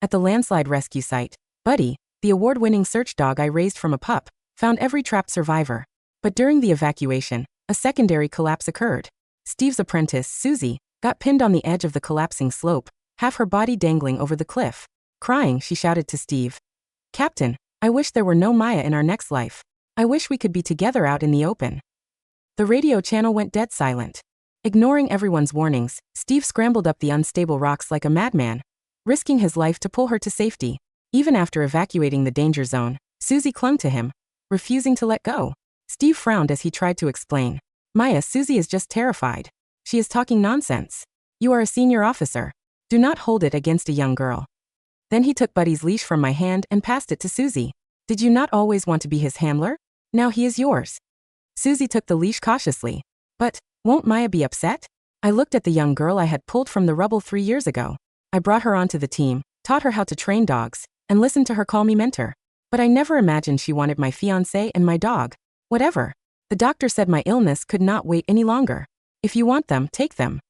At the landslide rescue site, Buddy, the award-winning search dog I raised from a pup, found every trapped survivor. But during the evacuation, a secondary collapse occurred. Steve's apprentice, Susie, got pinned on the edge of the collapsing slope, half her body dangling over the cliff. Crying, she shouted to Steve, "Captain, I wish there were no Maya in our next life. I wish we could be together out in the open." The radio channel went dead silent. Ignoring everyone's warnings, Steve scrambled up the unstable rocks like a madman, risking his life to pull her to safety. Even after evacuating the danger zone, Susie clung to him, refusing to let go. Steve frowned as he tried to explain. "Maya, Susie is just terrified. She is talking nonsense. You are a senior officer. Do not hold it against a young girl." Then he took Buddy's leash from my hand and passed it to Susie. "Did you not always want to be his handler? Now he is yours." Susie took the leash cautiously. "But won't Maya be upset?" I looked at the young girl I had pulled from the rubble 3 years ago. I brought her onto the team, taught her how to train dogs, and listened to her call me mentor. But I never imagined she wanted my fiancé and my dog. Whatever. The doctor said my illness could not wait any longer. If you want them, take them.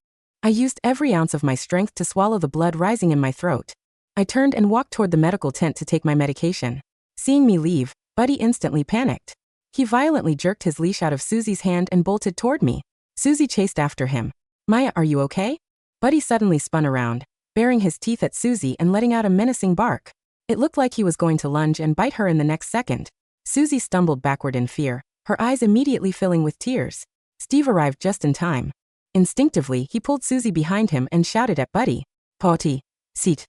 I used every ounce of my strength to swallow the blood rising in my throat. I turned and walked toward the medical tent to take my medication. Seeing me leave, Buddy instantly panicked. He violently jerked his leash out of Susie's hand and bolted toward me. Susie chased after him. "Maya, are you okay?" Buddy suddenly spun around, baring his teeth at Susie and letting out a menacing bark. It looked like he was going to lunge and bite her in the next second. Susie stumbled backward in fear, her eyes immediately filling with tears. Steve arrived just in time. Instinctively, he pulled Susie behind him and shouted at Buddy, "Potty, sit."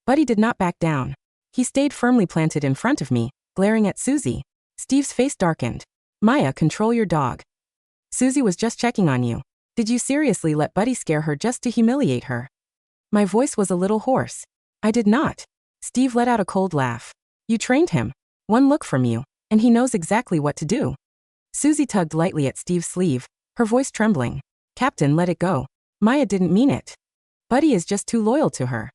Buddy did not back down. He stayed firmly planted in front of me, glaring at Susie. Steve's face darkened. "Maya, control your dog. Susie was just checking on you. Did you seriously let Buddy scare her just to humiliate her?" My voice was a little hoarse. "I did not." Steve let out a cold laugh. "You trained him. One look from you, and he knows exactly what to do." Susie tugged lightly at Steve's sleeve, her voice trembling. "Captain, let it go. Maya didn't mean it. Buddy is just too loyal to her."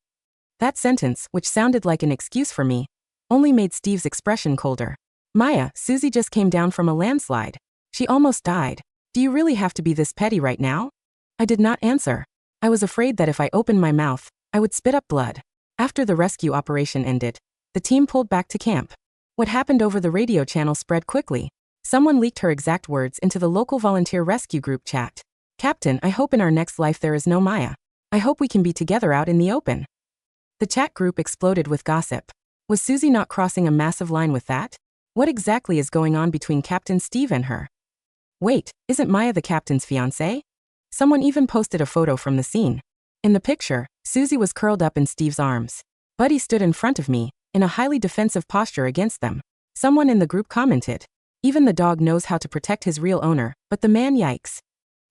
That sentence, which sounded like an excuse for me, only made Steve's expression colder. "Maya, Susie just came down from a landslide. She almost died. Do you really have to be this petty right now?" I did not answer. I was afraid that if I opened my mouth, I would spit up blood. After the rescue operation ended, the team pulled back to camp. What happened over the radio channel spread quickly. Someone leaked her exact words into the local volunteer rescue group chat. "Captain, I hope in our next life there is no Maya. I hope we can be together out in the open." The chat group exploded with gossip. Was Susie not crossing a massive line with that? What exactly is going on between Captain Steve and her? Wait, isn't Maya the captain's fiancée? Someone even posted a photo from the scene. In the picture, Susie was curled up in Steve's arms. Buddy stood in front of me, in a highly defensive posture against them. Someone in the group commented, "Even the dog knows how to protect his real owner, but the man, yikes."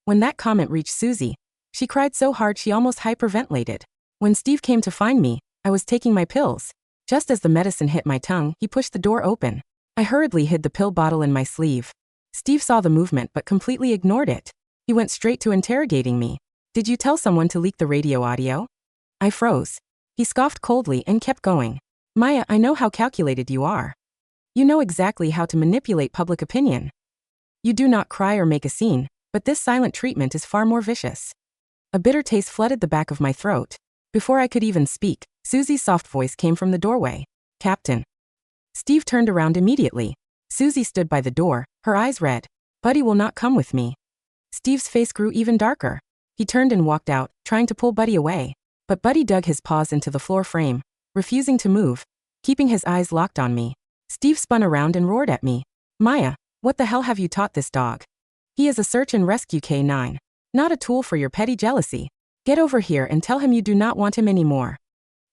When that comment reached Susie, she cried so hard she almost hyperventilated. When Steve came to find me, I was taking my pills. Just as the medicine hit my tongue, he pushed the door open. I hurriedly hid the pill bottle in my sleeve. Steve saw the movement but completely ignored it. He went straight to interrogating me. "Did you tell someone to leak the radio audio?" I froze. He scoffed coldly and kept going. "Maya, I know how calculated you are. You know exactly how to manipulate public opinion. You do not cry or make a scene, but this silent treatment is far more vicious." A bitter taste flooded the back of my throat. Before I could even speak, Susie's soft voice came from the doorway. "Captain." Steve turned around immediately. Susie stood by the door, her eyes red. "Buddy will not come with me." Steve's face grew even darker. He turned and walked out, trying to pull Buddy away. But Buddy dug his paws into the floor frame, refusing to move, keeping his eyes locked on me. Steve spun around and roared at me. "Maya, what the hell have you taught this dog? He is a search and rescue K9, not a tool for your petty jealousy. Get over here and tell him you do not want him anymore."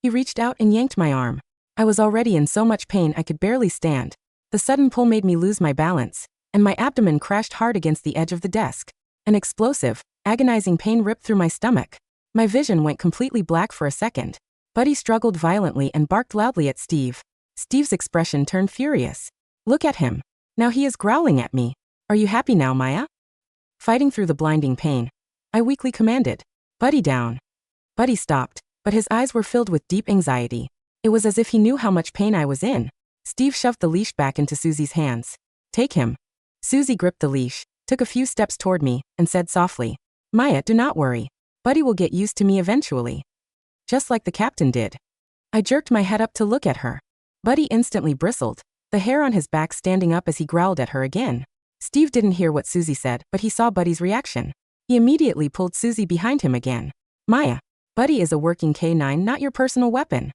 He reached out and yanked my arm. I was already in so much pain I could barely stand. The sudden pull made me lose my balance, and my abdomen crashed hard against the edge of the desk. An explosive, agonizing pain ripped through my stomach. My vision went completely black for a second. Buddy struggled violently and barked loudly at Steve. Steve's expression turned furious. "Look at him. Now he is growling at me. Are you happy now, Maya?" Fighting through the blinding pain, I weakly commanded, "Buddy down." Buddy stopped, but his eyes were filled with deep anxiety. It was as if he knew how much pain I was in. Steve shoved the leash back into Susie's hands. "Take him." Susie gripped the leash, took a few steps toward me, and said softly, "Maya, do not worry. Buddy will get used to me eventually. Just like the captain did." I jerked my head up to look at her. Buddy instantly bristled, the hair on his back standing up as he growled at her again. Steve didn't hear what Susie said, but he saw Buddy's reaction. He immediately pulled Susie behind him again. Maya, Buddy is a working K9, not your personal weapon.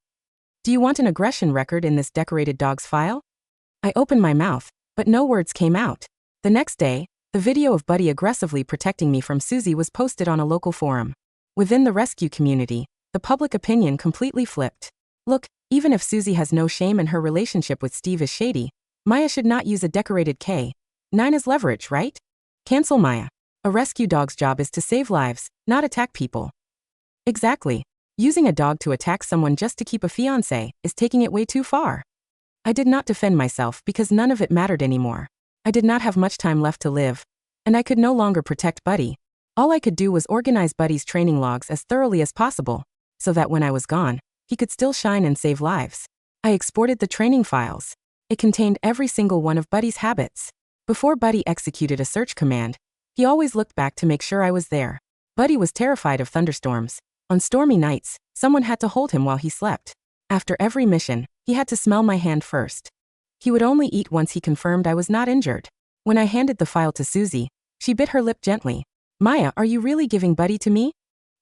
Do you want an aggression record in this decorated dog's file? I opened my mouth, but no words came out. The next day, the video of Buddy aggressively protecting me from Susie was posted on a local forum. Within the rescue community, the public opinion completely flipped. Look, even if Susie has no shame and her relationship with Steve is shady, Maya should not use a decorated K9 as leverage, right? Cancel Maya. A rescue dog's job is to save lives, not attack people. Exactly. Using a dog to attack someone just to keep a fiancé is taking it way too far. I did not defend myself because none of it mattered anymore. I did not have much time left to live, and I could no longer protect Buddy. All I could do was organize Buddy's training logs as thoroughly as possible, so that when I was gone, he could still shine and save lives. I exported the training files. It contained every single one of Buddy's habits. Before Buddy executed a search command, he always looked back to make sure I was there. Buddy was terrified of thunderstorms. On stormy nights, someone had to hold him while he slept. After every mission, he had to smell my hand first. He would only eat once he confirmed I was not injured. When I handed the file to Susie, she bit her lip gently. Maya, are you really giving Buddy to me?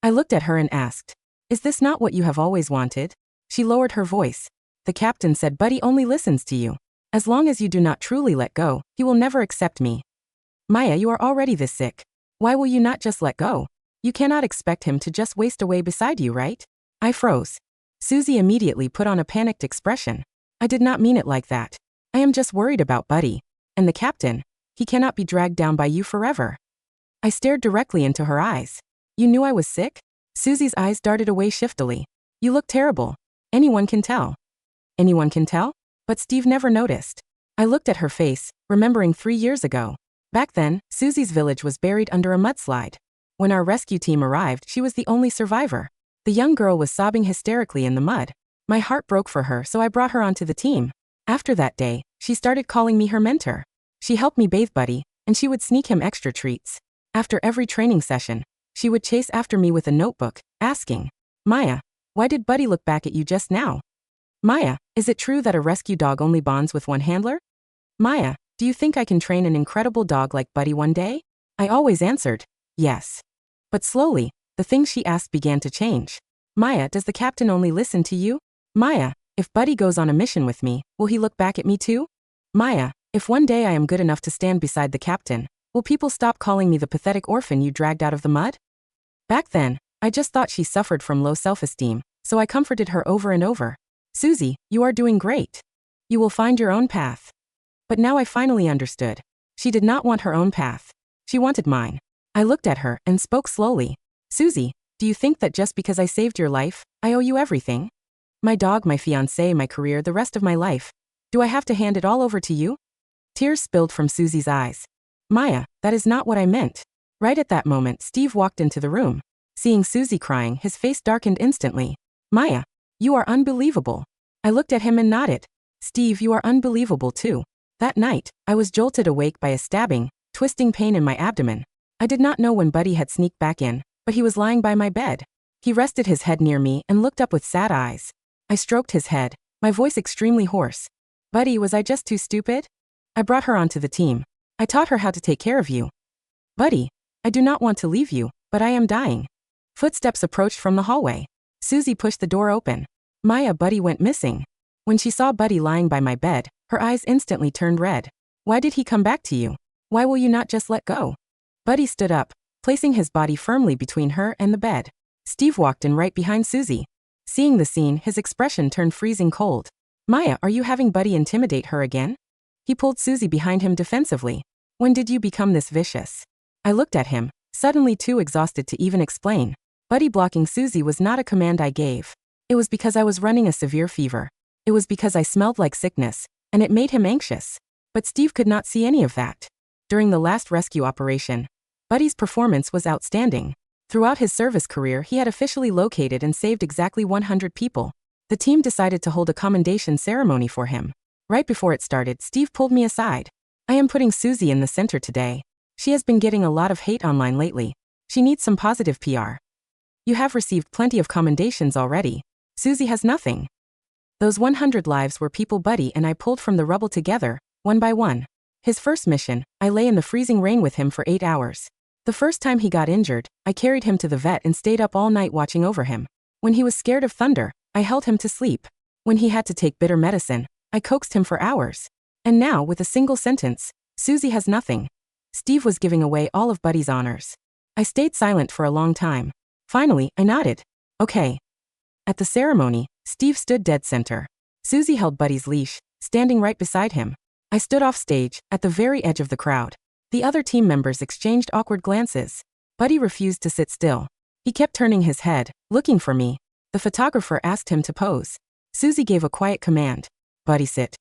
I looked at her and asked, is this not what you have always wanted? She lowered her voice. The captain said Buddy only listens to you. As long as you do not truly let go, he will never accept me. Maya, you are already this sick. Why will you not just let go? You cannot expect him to just waste away beside you, right? I froze. Susie immediately put on a panicked expression. I did not mean it like that. I am just worried about Buddy. And the captain, he cannot be dragged down by you forever. I stared directly into her eyes. You knew I was sick? Susie's eyes darted away shiftily. You look terrible. Anyone can tell. Anyone can tell? But Steve never noticed. I looked at her face, remembering 3 years ago. Back then, Susie's village was buried under a mudslide. When our rescue team arrived, she was the only survivor. The young girl was sobbing hysterically in the mud. My heart broke for her, so I brought her onto the team. After that day, she started calling me her mentor. She helped me bathe Buddy, and she would sneak him extra treats. After every training session, she would chase after me with a notebook, asking, Maya, why did Buddy look back at you just now? Maya, is it true that a rescue dog only bonds with one handler? Maya, do you think I can train an incredible dog like Buddy one day? I always answered, yes. But slowly, the things she asked began to change. Maya, does the captain only listen to you? Maya, if Buddy goes on a mission with me, will he look back at me too? Maya, if one day I am good enough to stand beside the captain, will people stop calling me the pathetic orphan you dragged out of the mud? Back then, I just thought she suffered from low self-esteem, so I comforted her over and over. Susie, you are doing great. You will find your own path. But now I finally understood. She did not want her own path. She wanted mine. I looked at her and spoke slowly. Susie, do you think that just because I saved your life, I owe you everything? My dog, my fiancé, my career, the rest of my life. Do I have to hand it all over to you? Tears spilled from Susie's eyes. Maya, that is not what I meant. Right at that moment, Steve walked into the room. Seeing Susie crying, his face darkened instantly. Maya, you are unbelievable. I looked at him and nodded. Steve, you are unbelievable too. That night, I was jolted awake by a stabbing, twisting pain in my abdomen. I did not know when Buddy had sneaked back in, but he was lying by my bed. He rested his head near me and looked up with sad eyes. I stroked his head, my voice extremely hoarse. Buddy, was I just too stupid? I brought her onto the team. I taught her how to take care of you. Buddy, I do not want to leave you, but I am dying. Footsteps approached from the hallway. Susie pushed the door open. Maya, Buddy went missing. When she saw Buddy lying by my bed, her eyes instantly turned red. Why did he come back to you? Why will you not just let go? Buddy stood up, placing his body firmly between her and the bed. Steve walked in right behind Susie. Seeing the scene, his expression turned freezing cold. Maya, are you having Buddy intimidate her again? He pulled Susie behind him defensively. When did you become this vicious? I looked at him, suddenly too exhausted to even explain. Buddy blocking Susie was not a command I gave. It was because I was running a severe fever. It was because I smelled like sickness, and it made him anxious. But Steve could not see any of that. During the last rescue operation, Buddy's performance was outstanding. Throughout his service career, he had officially located and saved exactly 100 people. The team decided to hold a commendation ceremony for him. Right before it started, Steve pulled me aside. I am putting Susie in the center today. She has been getting a lot of hate online lately. She needs some positive PR. You have received plenty of commendations already. Susie has nothing. Those 100 lives were people Buddy and I pulled from the rubble together, one by one. His first mission, I lay in the freezing rain with him for 8 hours. The first time he got injured, I carried him to the vet and stayed up all night watching over him. When he was scared of thunder, I held him to sleep. When he had to take bitter medicine, I coaxed him for hours. And now, with a single sentence, Susie has nothing. Steve was giving away all of Buddy's honors. I stayed silent for a long time. Finally, I nodded. Okay. At the ceremony, Steve stood dead center. Susie held Buddy's leash, standing right beside him. I stood off stage, at the very edge of the crowd. The other team members exchanged awkward glances. Buddy refused to sit still. He kept turning his head, looking for me. The photographer asked him to pose. Susie gave a quiet command. Buddy, sit.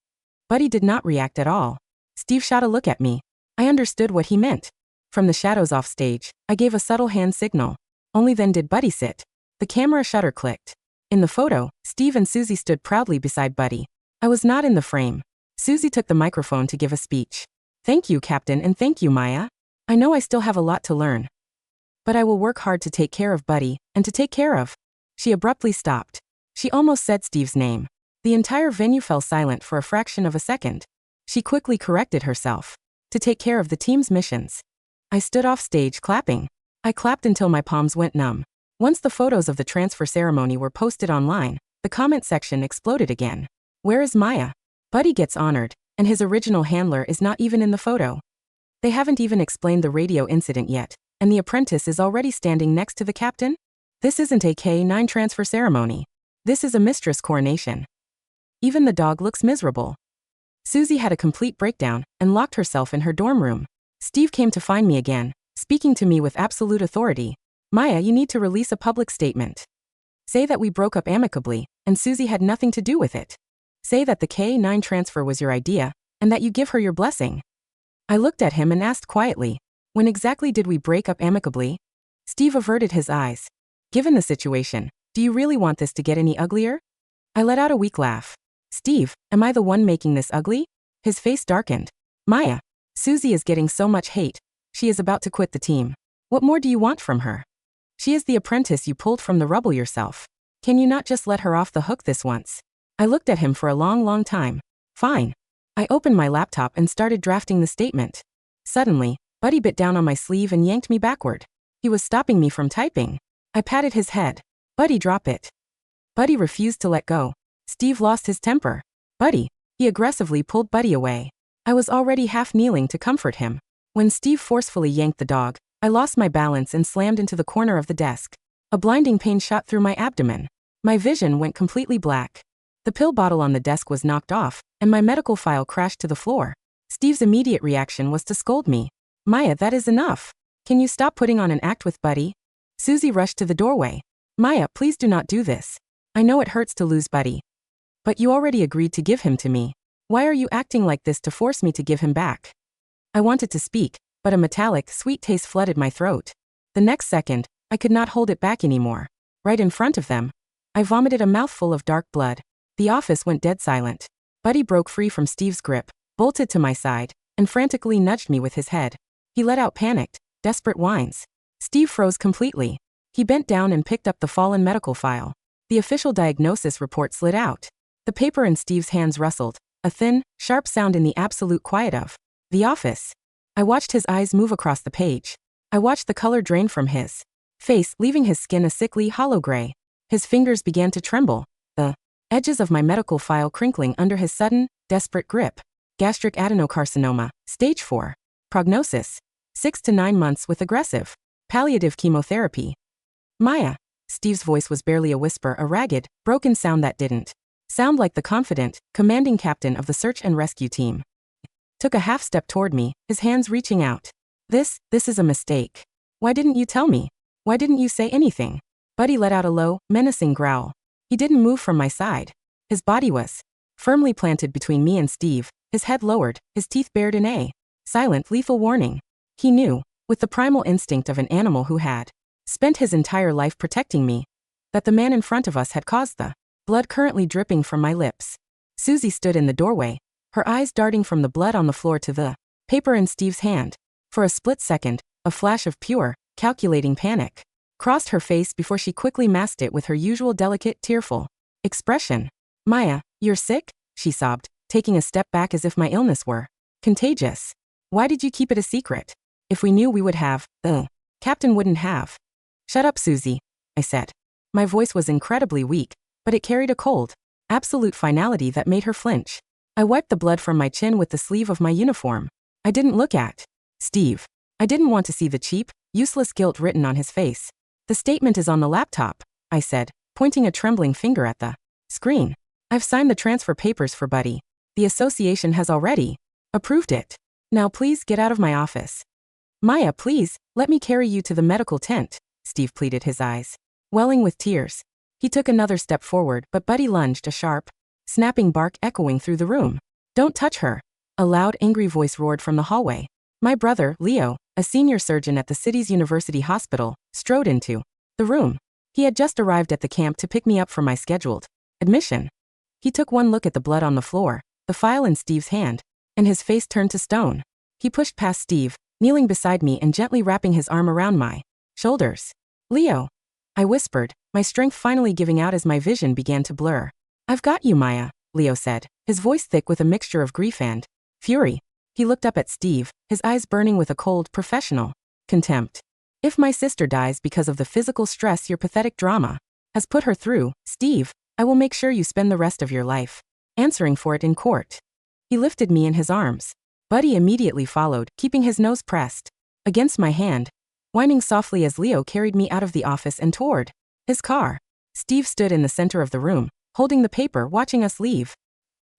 Buddy did not react at all. Steve shot a look at me. I understood what he meant. From the shadows off stage, I gave a subtle hand signal. Only then did Buddy sit. The camera shutter clicked. In the photo, Steve and Susie stood proudly beside Buddy. I was not in the frame. Susie took the microphone to give a speech. Thank you, Captain, and thank you, Maya. I know I still have a lot to learn. But I will work hard to take care of Buddy, and to take care of. She abruptly stopped. She almost said Steve's name. The entire venue fell silent for a fraction of a second. She quickly corrected herself. To take care of the team's missions. I stood off stage clapping. I clapped until my palms went numb. Once the photos of the transfer ceremony were posted online, the comment section exploded again. Where is Maya? Buddy gets honored, and his original handler is not even in the photo. They haven't even explained the radio incident yet, and the apprentice is already standing next to the captain? This isn't a K-9 transfer ceremony. This is a mistress coronation. Even the dog looks miserable. Susie had a complete breakdown and locked herself in her dorm room. Steve came to find me again, speaking to me with absolute authority. Maya, you need to release a public statement. Say that we broke up amicably, and Susie had nothing to do with it. Say that the K-9 transfer was your idea, and that you give her your blessing. I looked at him and asked quietly, when exactly did we break up amicably? Steve averted his eyes. Given the situation, do you really want this to get any uglier? I let out a weak laugh. Steve, am I the one making this ugly? His face darkened. Maya, Susie is getting so much hate. She is about to quit the team. What more do you want from her? She is the apprentice you pulled from the rubble yourself. Can you not just let her off the hook this once? I looked at him for a long time. Fine. I opened my laptop and started drafting the statement. Suddenly, Buddy bit down on my sleeve and yanked me backward. He was stopping me from typing. I patted his head. Buddy, drop it. Buddy refused to let go. Steve lost his temper. Buddy. He aggressively pulled Buddy away. I was already half kneeling to comfort him. When Steve forcefully yanked the dog, I lost my balance and slammed into the corner of the desk. A blinding pain shot through my abdomen. My vision went completely black. The pill bottle on the desk was knocked off, and my medical file crashed to the floor. Steve's immediate reaction was to scold me. Maya, that is enough. Can you stop putting on an act with Buddy? Susie rushed to the doorway. Maya, please do not do this. I know it hurts to lose Buddy. But you already agreed to give him to me. Why are you acting like this to force me to give him back? I wanted to speak, but a metallic, sweet taste flooded my throat. The next second, I could not hold it back anymore. Right in front of them, I vomited a mouthful of dark blood. The office went dead silent. Buddy broke free from Steve's grip, bolted to my side, and frantically nudged me with his head. He let out panicked, desperate whines. Steve froze completely. He bent down and picked up the fallen medical file. The official diagnosis report slid out. The paper in Steve's hands rustled, a thin, sharp sound in the absolute quiet of the office. I watched his eyes move across the page. I watched the color drain from his face, leaving his skin a sickly, hollow gray. His fingers began to tremble, the edges of my medical file crinkling under his sudden, desperate grip. Gastric adenocarcinoma, stage 4. Prognosis: 6 to 9 months with aggressive, palliative chemotherapy. Maya. Steve's voice was barely a whisper, a ragged, broken sound that didn't sound like the confident, commanding captain of the search and rescue team. Took a half step toward me, his hands reaching out. This is a mistake. Why didn't you tell me? Why didn't you say anything? Buddy let out a low, menacing growl. He didn't move from my side. His body was firmly planted between me and Steve, his head lowered, his teeth bared in a silent, lethal warning. He knew, with the primal instinct of an animal who had spent his entire life protecting me, that the man in front of us had caused the blood currently dripping from my lips. Susie stood in the doorway, her eyes darting from the blood on the floor to the paper in Steve's hand. For a split second, a flash of pure, calculating panic crossed her face before she quickly masked it with her usual delicate, tearful expression. Maya, You're sick? She sobbed, taking a step back as if my illness were contagious. Why did you keep it a secret? If we knew we would have, Captain wouldn't have. Shut up, Susie, I said. My voice was incredibly weak, but it carried a cold, absolute finality that made her flinch. I wiped the blood from my chin with the sleeve of my uniform. I didn't look at Steve. I didn't want to see the cheap, useless guilt written on his face. The statement is on the laptop, I said, pointing a trembling finger at the screen. I've signed the transfer papers for Buddy. The association has already approved it. Now please get out of my office. Maya, please, let me carry you to the medical tent, Steve pleaded, his eyes welling with tears. He took another step forward, but Buddy lunged, a sharp, snapping bark echoing through the room. Don't touch her. A loud, angry voice roared from the hallway. My brother, Leo, a senior surgeon at the city's university hospital, strode into the room. He had just arrived at the camp to pick me up for my scheduled admission. He took one look at the blood on the floor, the file in Steve's hand, and his face turned to stone. He pushed past Steve, kneeling beside me and gently wrapping his arm around my shoulders. Leo, I whispered, my strength finally giving out as my vision began to blur. I've got you, Maya, Leo said, his voice thick with a mixture of grief and fury. He looked up at Steve, his eyes burning with a cold, professional contempt. If my sister dies because of the physical stress your pathetic drama has put her through, Steve, I will make sure you spend the rest of your life answering for it in court. He lifted me in his arms. Buddy immediately followed, keeping his nose pressed against my hand, whining softly as Leo carried me out of the office and toward his car. Steve stood in the center of the room, holding the paper, watching us leave.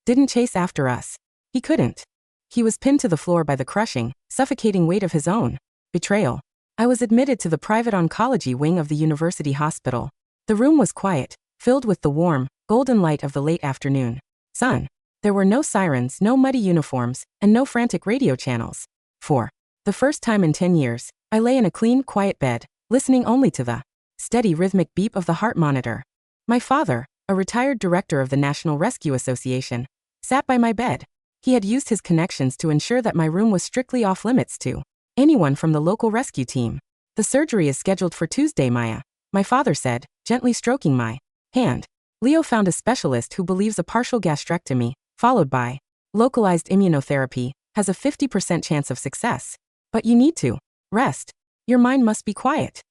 Didn't chase after us. He couldn't. He was pinned to the floor by the crushing, suffocating weight of his own betrayal. I was admitted to the private oncology wing of the university hospital. The room was quiet, filled with the warm, golden light of the late afternoon sun. There were no sirens, no muddy uniforms, and no frantic radio channels. For the first time in 10 years, I lay in a clean, quiet bed, listening only to the steady rhythmic beep of the heart monitor. My father, a retired director of the National Rescue Association, sat by my bed. He had used his connections to ensure that my room was strictly off limits to anyone from the local rescue team. The surgery is scheduled for Tuesday, Maya, my father said, gently stroking my hand. Leo found a specialist who believes a partial gastrectomy, followed by localized immunotherapy, has a 50% chance of success. But you need to rest. Your mind must be quiet.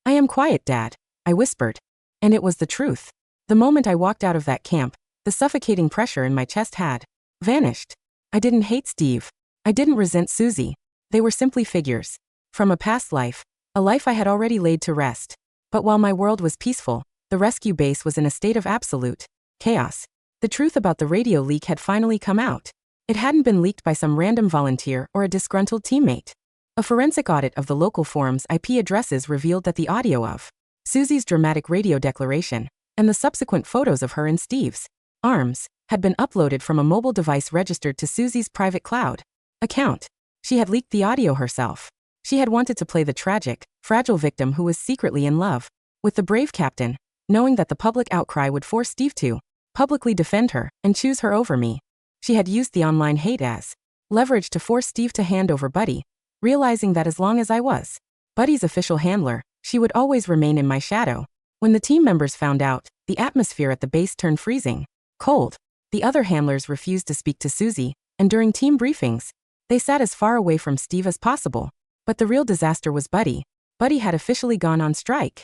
I am quiet, Dad, I whispered. And it was the truth. The moment I walked out of that camp, the suffocating pressure in my chest had vanished. I didn't hate Steve. I didn't resent Susie. They were simply figures from a past life, a life I had already laid to rest. But while my world was peaceful, the rescue base was in a state of absolute chaos. The truth about the radio leak had finally come out. It hadn't been leaked by some random volunteer or a disgruntled teammate. A forensic audit of the local forum's IP addresses revealed that the audio of Susie's dramatic radio declaration and the subsequent photos of her in Steve's arms had been uploaded from a mobile device registered to Susie's private cloud account. She had leaked the audio herself. She had wanted to play the tragic, fragile victim who was secretly in love with the brave captain, knowing that the public outcry would force Steve to publicly defend her and choose her over me. She had used the online hate as leverage to force Steve to hand over Buddy, realizing that as long as I was Buddy's official handler, she would always remain in my shadow. When the team members found out, the atmosphere at the base turned freezing cold. The other handlers refused to speak to Susie, and during team briefings, they sat as far away from Steve as possible. But the real disaster was Buddy. Buddy had officially gone on strike.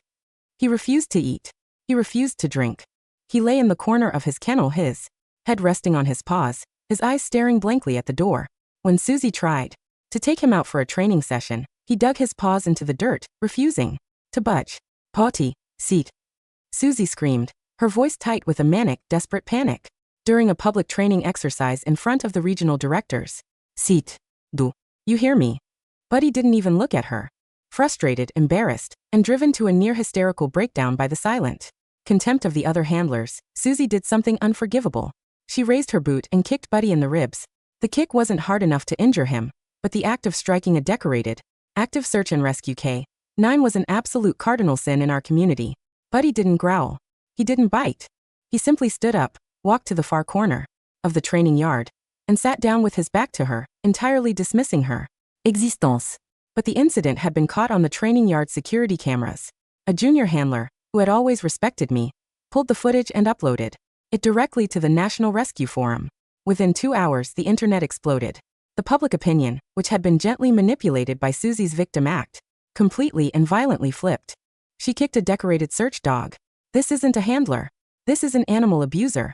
He refused to eat. He refused to drink. He lay in the corner of his kennel, his head resting on his paws, his eyes staring blankly at the door. When Susie tried to take him out for a training session, he dug his paws into the dirt, refusing to budge. Potty, seat. Susie screamed, her voice tight with a manic, desperate panic. During a public training exercise in front of the regional directors. Seat. Do you hear me? Buddy didn't even look at her. Frustrated, embarrassed, and driven to a near hysterical breakdown by the silent contempt of the other handlers, Susie did something unforgivable. She raised her boot and kicked Buddy in the ribs. The kick wasn't hard enough to injure him, but the act of striking a decorated, active search and rescue K-9 was an absolute cardinal sin in our community. Buddy didn't growl. He didn't bite. He simply stood up, walked to the far corner of the training yard, and sat down with his back to her, entirely dismissing her existence. But the incident had been caught on the training yard security cameras. A junior handler, who had always respected me, pulled the footage and uploaded it directly to the National Rescue Forum. Within 2 hours, the internet exploded. The public opinion, which had been gently manipulated by Susie's victim act, completely and violently flipped. She kicked a decorated search dog. This isn't a handler. This is an animal abuser.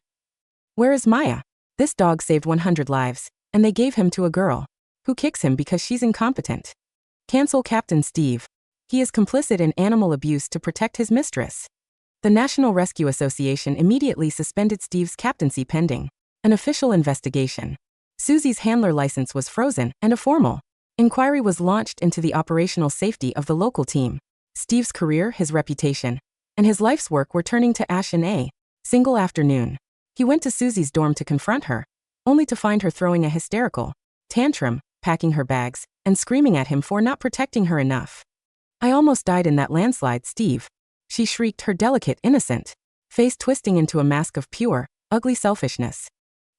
Where is Maya? This dog saved 100 lives, and they gave him to a girl. Who kicks him because she's incompetent? Cancel Captain Steve. He is complicit in animal abuse to protect his mistress. The National Rescue Association immediately suspended Steve's captaincy pending an official investigation. Susie's handler license was frozen, and a formal inquiry was launched into the operational safety of the local team. Steve's career, his reputation, and his life's work were turning to ash in a single afternoon. He went to Susie's dorm to confront her, only to find her throwing a hysterical tantrum, packing her bags, and screaming at him for not protecting her enough. I almost died in that landslide, Steve. She shrieked, her delicate, innocent face twisting into a mask of pure, ugly selfishness.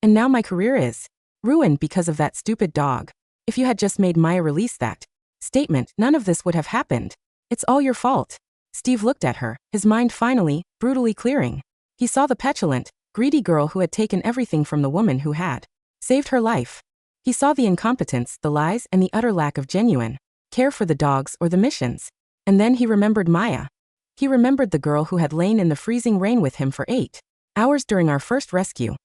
And now my career is ruined because of that stupid dog. If you had just made Maya release that statement, none of this would have happened. It's all your fault. Steve looked at her, his mind finally, brutally clearing. He saw the petulant, greedy girl who had taken everything from the woman who had saved her life. He saw the incompetence, the lies, and the utter lack of genuine care for the dogs or the missions. And then he remembered Maya. He remembered the girl who had lain in the freezing rain with him for 8 hours during our first rescue.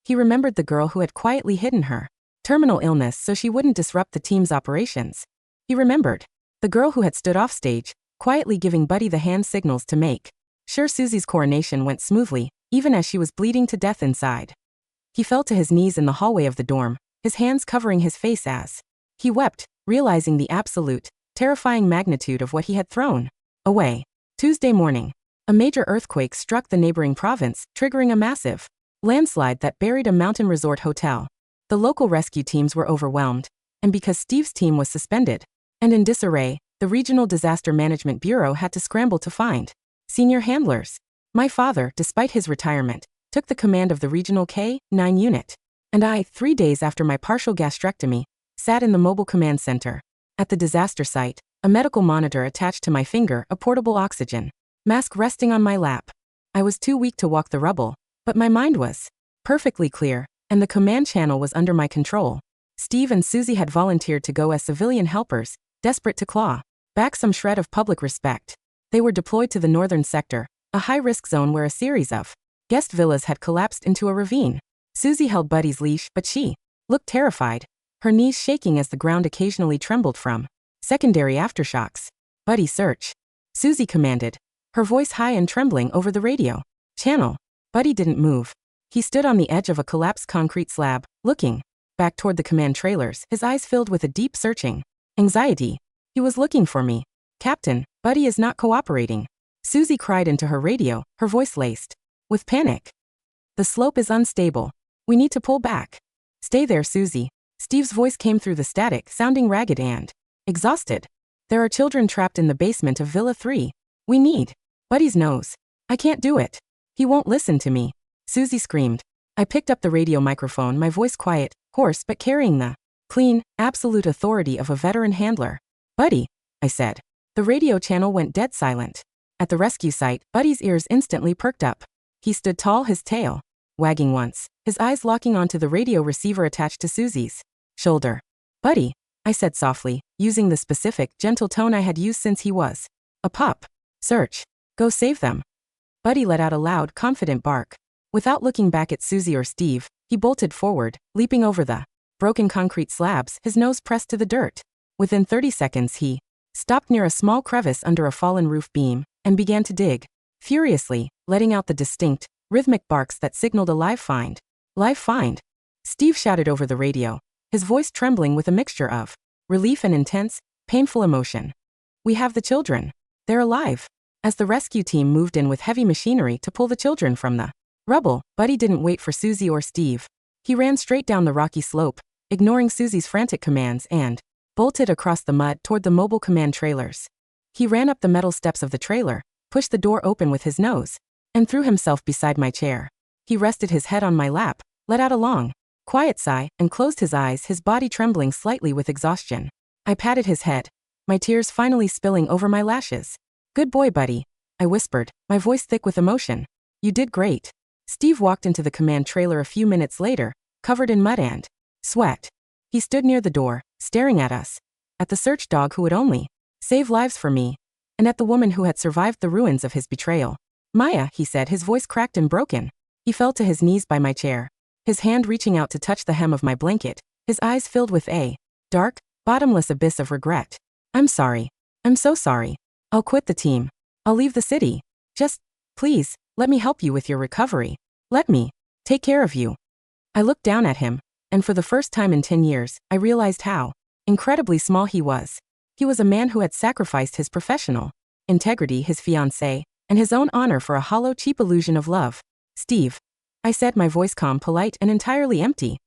He remembered the girl who had quietly hidden her terminal illness so she wouldn't disrupt the team's operations. He remembered the girl who had stood off stage, quietly giving Buddy the hand signals to make sure Susie's coronation went smoothly, even as she was bleeding to death inside. He fell to his knees in the hallway of the dorm, his hands covering his face as he wept, realizing the absolute, terrifying magnitude of what he had thrown away. Tuesday morning, a major earthquake struck the neighboring province, triggering a massive landslide that buried a mountain resort hotel. The local rescue teams were overwhelmed, and because Steve's team was suspended and in disarray, the Regional Disaster Management Bureau had to scramble to find senior handlers. My father, despite his retirement, took the command of the Regional K-9 unit, and I, 3 days after my partial gastrectomy, sat in the mobile command center. At the disaster site, a medical monitor attached to my finger, a portable oxygen mask resting on my lap. I was too weak to walk the rubble, but my mind was perfectly clear, and the command channel was under my control. Steve and Susie had volunteered to go as civilian helpers, desperate to claw back some shred of public respect. They were deployed to the northern sector, a high-risk zone where a series of guest villas had collapsed into a ravine. Susie held Buddy's leash, but she looked terrified, her knees shaking as the ground occasionally trembled from secondary aftershocks. Buddy, search, Susie commanded, her voice high and trembling over the radio channel. Buddy didn't move. He stood on the edge of a collapsed concrete slab, looking back toward the command trailers, his eyes filled with a deep searching anxiety. He was looking for me. Captain, Buddy is not cooperating. Susie cried into her radio, her voice laced with panic. The slope is unstable. We need to pull back. Stay there, Susie. Steve's voice came through the static, sounding ragged and exhausted. There are children trapped in the basement of Villa 3. We need Buddy's nose. I can't do it. He won't listen to me. Susie screamed. I picked up the radio microphone, my voice quiet, hoarse but carrying the clean, absolute authority of a veteran handler. Buddy, I said. The radio channel went dead silent. At the rescue site, Buddy's ears instantly perked up. He stood tall, his tail wagging once, his eyes locking onto the radio receiver attached to Susie's shoulder. Buddy, I said softly, using the specific, gentle tone I had used since he was a pup. Search. Go save them. Buddy let out a loud, confident bark. Without looking back at Susie or Steve, he bolted forward, leaping over the broken concrete slabs, his nose pressed to the dirt. Within 30 seconds he stopped near a small crevice under a fallen roof beam, and began to dig furiously, letting out the distinct, rhythmic barks that signaled a live find. Live find. Steve shouted over the radio, his voice trembling with a mixture of relief and intense, painful emotion. We have the children. They're alive. As the rescue team moved in with heavy machinery to pull the children from the rubble, Buddy didn't wait for Susie or Steve. He ran straight down the rocky slope, ignoring Susie's frantic commands, and bolted across the mud toward the mobile command trailers. He ran up the metal steps of the trailer, pushed the door open with his nose, and threw himself beside my chair. He rested his head on my lap, let out a long, quiet sigh, and closed his eyes, his body trembling slightly with exhaustion. I patted his head, my tears finally spilling over my lashes. Good boy, Buddy, I whispered, my voice thick with emotion. You did great. Steve walked into the command trailer a few minutes later, covered in mud and sweat. He stood near the door, staring at us, at the search dog who would only save lives for me, and at the woman who had survived the ruins of his betrayal. Maya, he said, his voice cracked and broken. He fell to his knees by my chair, his hand reaching out to touch the hem of my blanket, his eyes filled with a dark, bottomless abyss of regret. I'm sorry. I'm so sorry. I'll quit the team. I'll leave the city. Just, please, let me help you with your recovery. Let me take care of you. I looked down at him, and for the first time in 10 years, I realized how incredibly small he was. He was a man who had sacrificed his professional integrity, his fiancée, and his own honor for a hollow, cheap illusion of love. Steve, I said, my voice calm, polite, and entirely empty.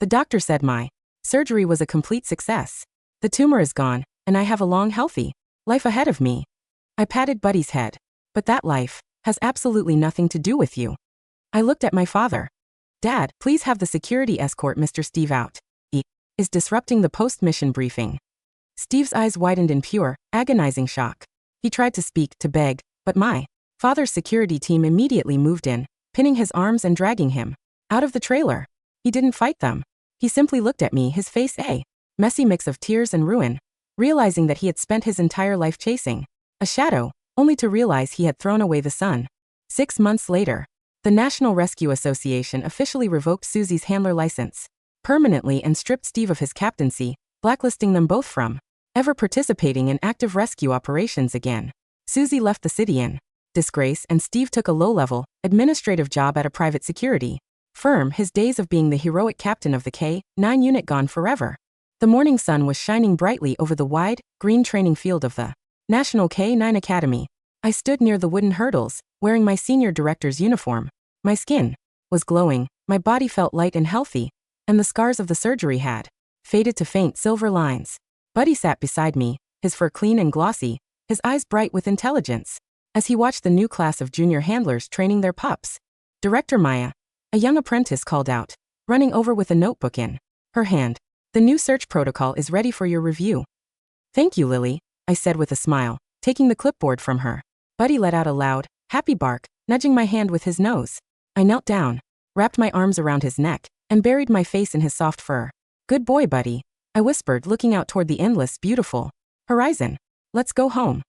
The doctor said my surgery was a complete success. The tumor is gone, and I have a long, healthy life ahead of me. I patted Buddy's head. But that life has absolutely nothing to do with you. I looked at my father. Dad, please have the security escort Mr. Steve out. He is disrupting the post-mission briefing. Steve's eyes widened in pure, agonizing shock. He tried to speak, to beg, but my father's security team immediately moved in, pinning his arms and dragging him out of the trailer. He didn't fight them. He simply looked at me, his face a messy mix of tears and ruin, realizing that he had spent his entire life chasing a shadow, only to realize he had thrown away the sun. 6 months later, the National Rescue Association officially revoked Susie's handler license permanently and stripped Steve of his captaincy, blacklisting them both from ever participating in active rescue operations again. Susie left the city in disgrace, and Steve took a low-level, administrative job at a private security firm, his days of being the heroic captain of the K-9 unit gone forever. The morning sun was shining brightly over the wide, green training field of the National K-9 Academy. I stood near the wooden hurdles, wearing my senior director's uniform. My skin was glowing, my body felt light and healthy, and the scars of the surgery had faded to faint silver lines. Buddy sat beside me, his fur clean and glossy, his eyes bright with intelligence, as he watched the new class of junior handlers training their pups. Director Maya, a young apprentice, called out, running over with a notebook in her hand. The new search protocol is ready for your review. Thank you, Lily, I said with a smile, taking the clipboard from her. Buddy let out a loud, happy bark, nudging my hand with his nose. I knelt down, wrapped my arms around his neck, and buried my face in his soft fur. Good boy, Buddy, I whispered, looking out toward the endless, beautiful horizon. Let's go home.